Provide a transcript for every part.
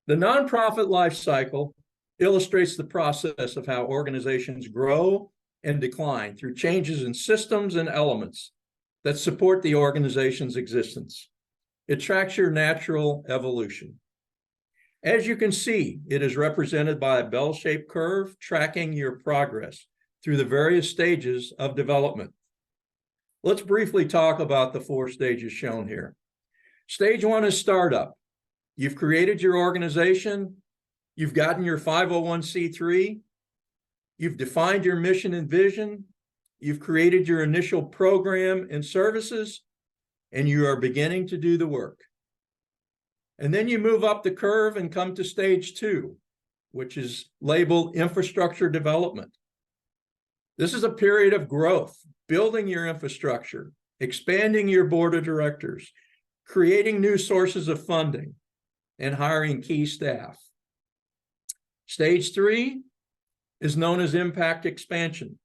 The nonprofit life cycle illustrates the process of how organizations grow and decline through changes in systems and elements that support the organization's existence. It tracks your natural evolution. As you can see, it is represented by a bell-shaped curve tracking your progress through the various stages of development. Let's briefly talk about the 4 stages shown here. Stage 1 is startup. You've created your organization, you've gotten your 501c3, you've defined your mission and vision, you've created your initial program and services, and you are beginning to do the work. And then you move up the curve and come to stage 2, which is labeled infrastructure development. This is a period of growth, building your infrastructure, expanding your board of directors, creating new sources of funding, and hiring key staff. Stage 3 is known as impact expansion.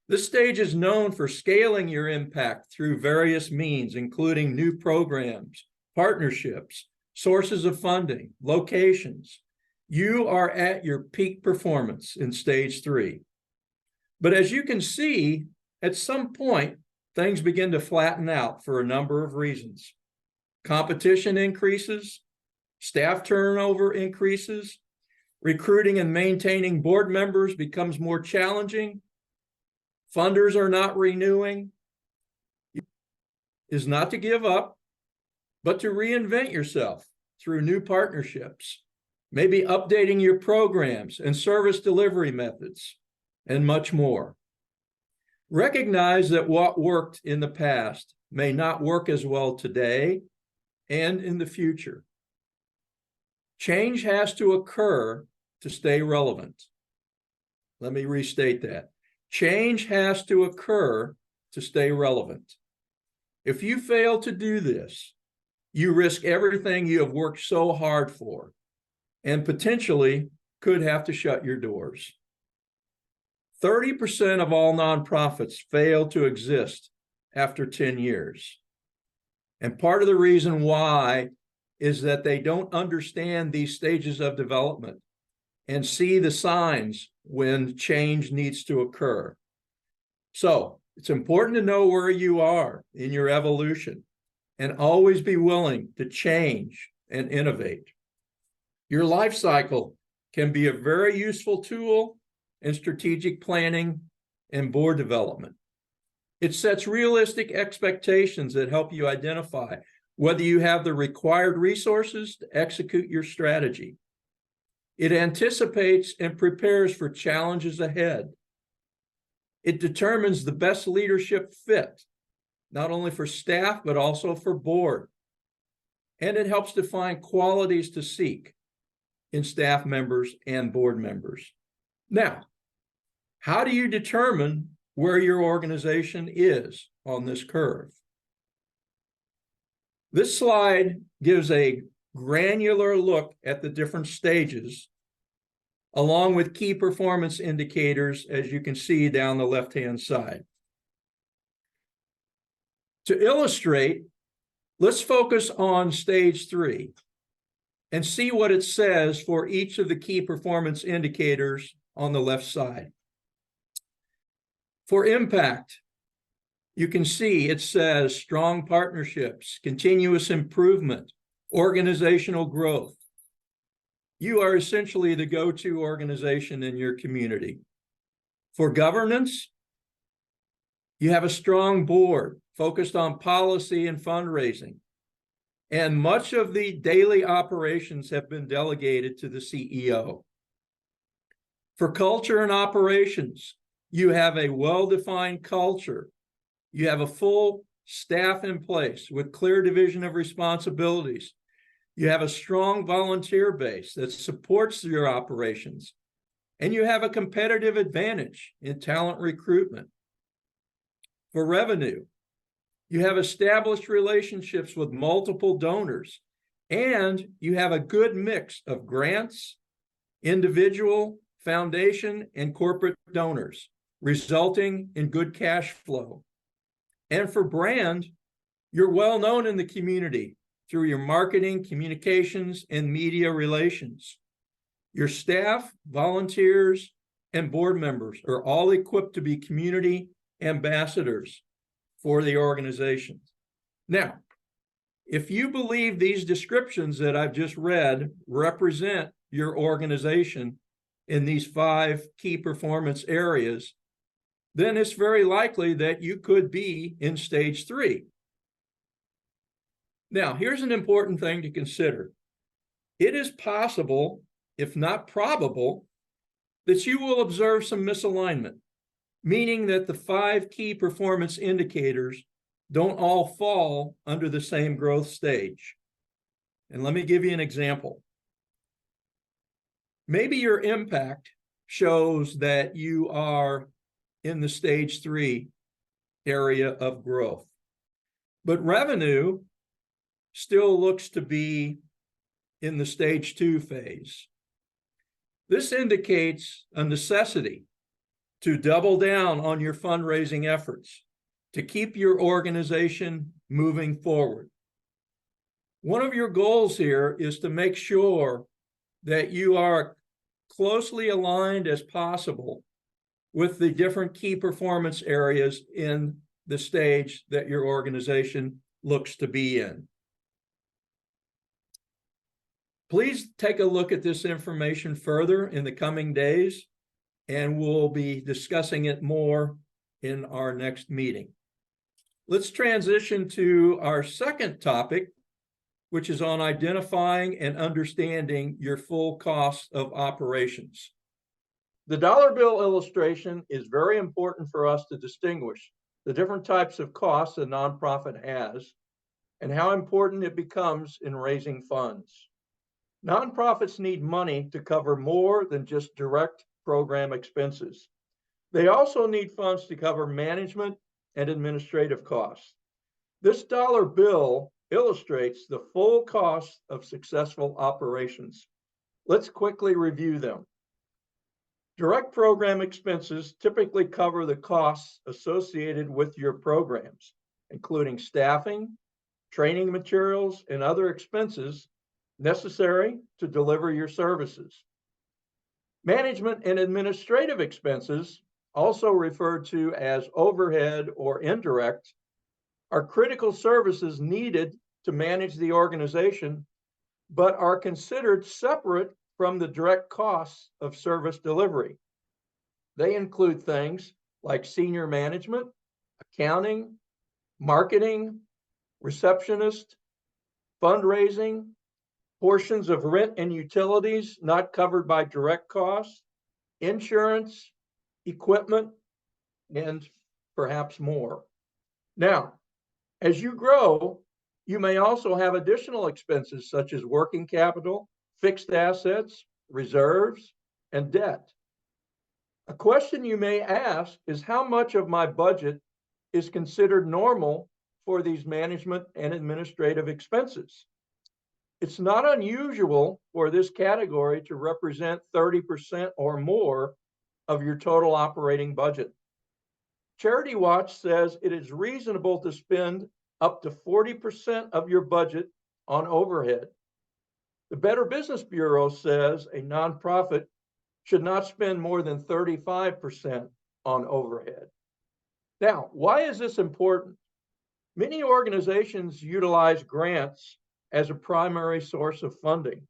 This stage is known for scaling your impact through various means, including new programs, partnerships, sources of funding, locations. You are at your peak performance in stage 3. But as you can see, at some point, things begin to flatten out for a number of reasons. Competition increases, staff turnover increases, recruiting and maintaining board members becomes more challenging, funders are not renewing. Is not to give up, but to reinvent yourself through new partnerships, maybe updating your programs and service delivery methods, and much more. Recognize that what worked in the past may not work as well today and in the future. Change has to occur to stay relevant. Let me restate that. Change has to occur to stay relevant. If you fail to do this, you risk everything you have worked so hard for and potentially could have to shut your doors. 30% of all nonprofits fail to exist after 10 years. And part of the reason why is that they don't understand these stages of development and see the signs when change needs to occur. So it's important to know where you are in your evolution and always be willing to change and innovate. Your life cycle can be a very useful tool in strategic planning and board development. It sets realistic expectations that help you identify whether you have the required resources to execute your strategy. It anticipates and prepares for challenges ahead. It determines the best leadership fit, not only for staff, but also for board. And it helps define qualities to seek in staff members and board members. Now, how do you determine where your organization is on this curve? This slide gives a granular look at the different stages, along with key performance indicators, as you can see down the left-hand side. To illustrate, let's focus on stage 3 and see what it says for each of the key performance indicators on the left side. For impact, you can see it says strong partnerships, continuous improvement, organizational growth. You are essentially the go-to organization in your community. For governance, you have a strong board focused on policy and fundraising, and much of the daily operations have been delegated to the CEO. For culture and operations, you have a well-defined culture. You have a full staff in place with clear division of responsibilities. You have a strong volunteer base that supports your operations, and you have a competitive advantage in talent recruitment. For revenue, you have established relationships with multiple donors, and you have a good mix of grants, individual, foundation, and corporate donors, resulting in good cash flow. And for brand, you're well known in the community through your marketing, communications, and media relations. Your staff, volunteers, and board members are all equipped to be community ambassadors for the organization. Now, if you believe these descriptions that I've just read represent your organization in these 5 key performance areas, then it's very likely that you could be in stage 3. Now, here's an important thing to consider. It is possible, if not probable, that you will observe some misalignment, meaning that the 5 key performance indicators don't all fall under the same growth stage. And let me give you an example. Maybe your impact shows that you are in the stage 3 area of growth, but revenue still looks to be in the stage 2 phase. This indicates a necessity to double down on your fundraising efforts to keep your organization moving forward. One of your goals here is to make sure that you are closely aligned as possible with the different key performance areas in the stage that your organization looks to be in. Please take a look at this information further in the coming days, and we'll be discussing it more in our next meeting. Let's transition to our second topic, which is on identifying and understanding your full cost of operations. The dollar bill illustration is very important for us to distinguish the different types of costs a nonprofit has and how important it becomes in raising funds. Nonprofits need money to cover more than just direct program expenses. They also need funds to cover management and administrative costs. This dollar bill illustrates the full cost of successful operations. Let's quickly review them. Direct program expenses typically cover the costs associated with your programs, including staffing, training materials, and other expenses necessary to deliver your services. Management and administrative expenses, also referred to as overhead or indirect, are critical services needed to manage the organization, but are considered separate from the direct costs of service delivery. They include things like senior management, accounting, marketing, receptionist, fundraising, portions of rent and utilities not covered by direct costs, insurance, equipment, and perhaps more. Now, as you grow, you may also have additional expenses such as working capital, fixed assets, reserves, and debt. A question you may ask is how much of my budget is considered normal for these management and administrative expenses? It's not unusual for this category to represent 30% or more of your total operating budget. Charity Watch says it is reasonable to spend up to 40% of your budget on overhead. The Better Business Bureau says a nonprofit should not spend more than 35% on overhead. Now, why is this important? Many organizations utilize grants as a primary source of funding.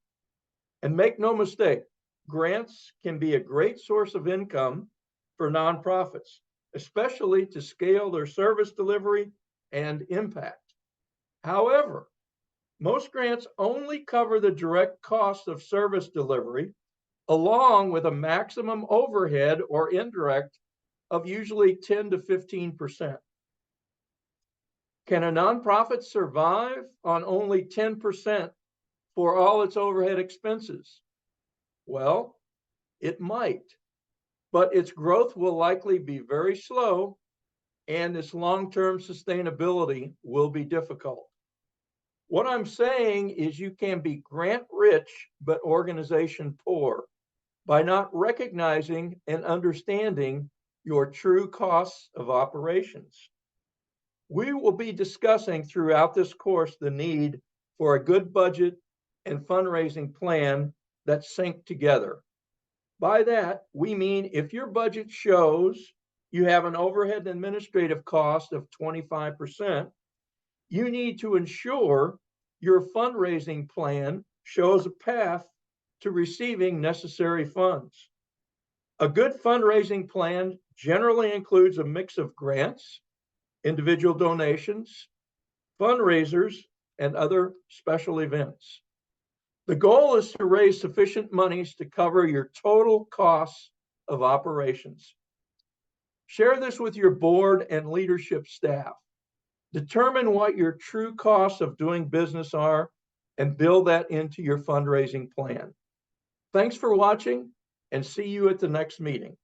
And make no mistake, grants can be a great source of income for nonprofits, especially to scale their service delivery and impact. However, most grants only cover the direct cost of service delivery, along with a maximum overhead or indirect of usually 10 to 15%. Can a nonprofit survive on only 10% for all its overhead expenses? Well, it might, but its growth will likely be very slow and its long-term sustainability will be difficult. What I'm saying is you can be grant rich, but organization poor by not recognizing and understanding your true costs of operations. We will be discussing throughout this course the need for a good budget and fundraising plan that sync together. By that, we mean if your budget shows you have an overhead and administrative cost of 25%, you need to ensure your fundraising plan shows a path to receiving necessary funds. A good fundraising plan generally includes a mix of grants, individual donations, fundraisers, and other special events. The goal is to raise sufficient monies to cover your total costs of operations. Share this with your board and leadership staff. Determine what your true costs of doing business are and build that into your fundraising plan. Thanks for watching, and see you at the next meeting.